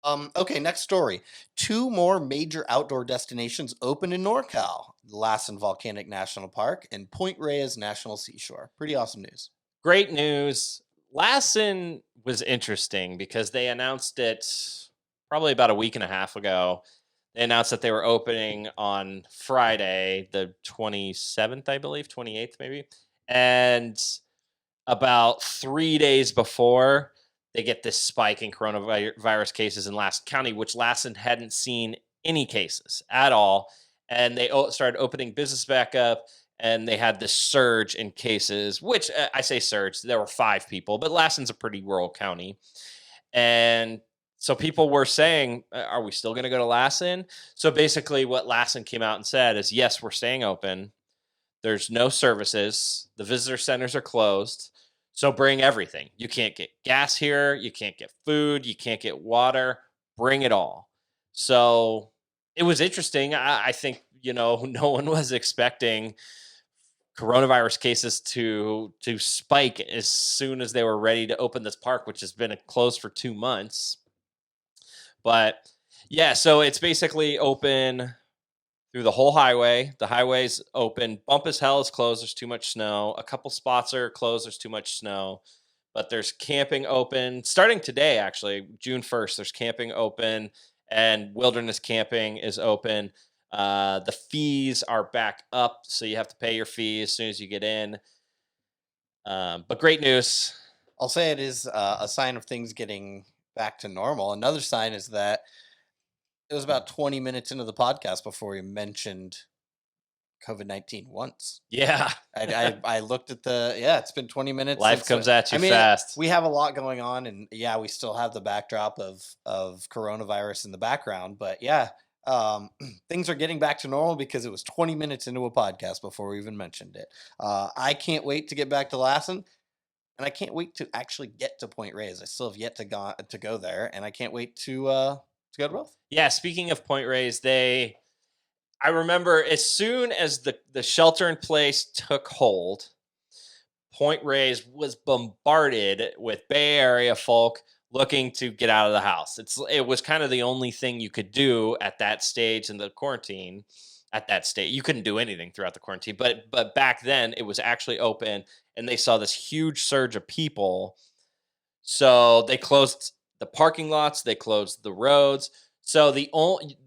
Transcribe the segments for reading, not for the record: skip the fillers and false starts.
Okay, next story. Two more major outdoor destinations open in NorCal: Lassen Volcanic National Park and Point Reyes National Seashore. Pretty awesome news. Great news. Lassen was interesting because they announced it probably about a week and a half ago. They announced that they were opening on Friday, the 27th, I believe, 28th maybe. And about 3 days before, they get this spike in coronavirus cases in Lassen County, which Lassen hadn't seen any cases at all. And they started opening business back up, and they had this surge in cases, which I say surge, there were 5 people, but Lassen's a pretty rural county. And so people were saying, are we still going to go to Lassen? So basically, what Lassen came out and said is, yes, we're staying open. There's no services. The visitor centers are closed. So bring everything. You can't get gas here. You can't get food. You can't get water. Bring it all. So it was interesting. I think, no one was expecting coronavirus cases to spike as soon as they were ready to open this park, which has been closed for 2 months. But yeah, so it's basically open through the whole highway. The highway's open. Bump as hell is closed. There's too much snow. A couple spots are closed. There's too much snow. But there's camping open starting today, actually, June 1st. There's camping open, and wilderness camping is open. The fees are back up, so you have to pay your fee as soon as you get in. But great news. I'll say it is a sign of things getting back to normal. Another sign is that it was about 20 minutes into the podcast before we mentioned COVID-19 once. Yeah. I looked at yeah, it's been 20 minutes Life since. comes at I you mean, fast. we have a lot going on, and yeah, we still have the backdrop of coronavirus in the background. But yeah, things are getting back to normal because it was 20 minutes into a podcast before we even mentioned it. I can't wait to get back to Lassen, and I can't wait to actually get to Point Reyes. I still have yet to go there, and I can't wait to go to both. Yeah, speaking of Point Reyes, I remember as soon as the shelter in place took hold, Point Reyes was bombarded with Bay Area folk looking to get out of the house. It was kind of the only thing you could do at that stage in the quarantine. At that stage, you couldn't do anything throughout the quarantine, but back then it was actually open, and they saw this huge surge of people. So they closed the parking lots, they closed the roads. So they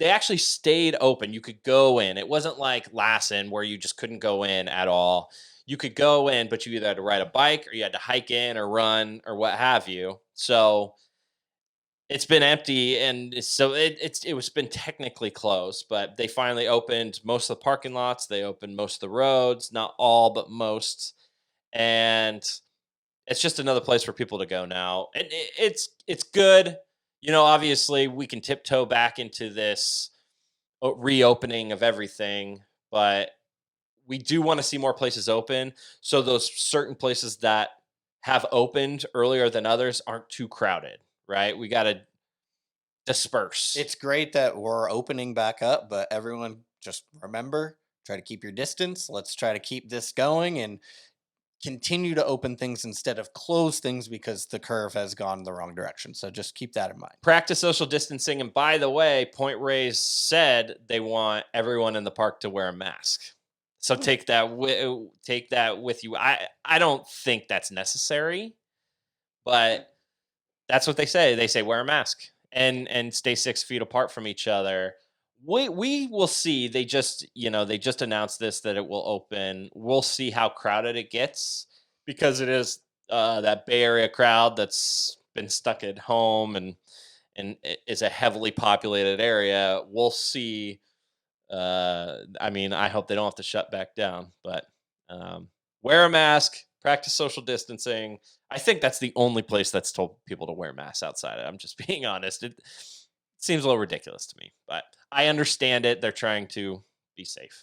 actually stayed open. You could go in. It wasn't like Lassen where you just couldn't go in at all. You could go in, but you either had to ride a bike or you had to hike in or run or what have you. So it's been empty, and so it was been technically closed, but they finally opened most of the parking lots. They opened most of the roads, not all, but most. And it's just another place for people to go now, and it's good. Obviously, we can tiptoe back into this reopening of everything, but we do want to see more places open, so those certain places that have opened earlier than others aren't too crowded. Right? We got to disperse. It's great that we're opening back up, but everyone just remember, try to keep your distance. Let's try to keep this going and continue to open things instead of close things because the curve has gone the wrong direction. So just keep that in mind. Practice social distancing, and by the way, Point Reyes said they want everyone in the park to wear a mask. So take that with you. I don't think that's necessary, but that's what they say. They say wear a mask and stay 6 feet apart from each other. We will see. They just announced this, that it will open. We'll see how crowded it gets, because it is that Bay Area crowd that's been stuck at home, and it is a heavily populated area. We'll see. I mean, I hope they don't have to shut back down, but wear a mask, practice social distancing. I think that's the only place that's told people to wear masks outside. I'm just being honest. It seems a little ridiculous to me, but I understand it. They're trying to be safe.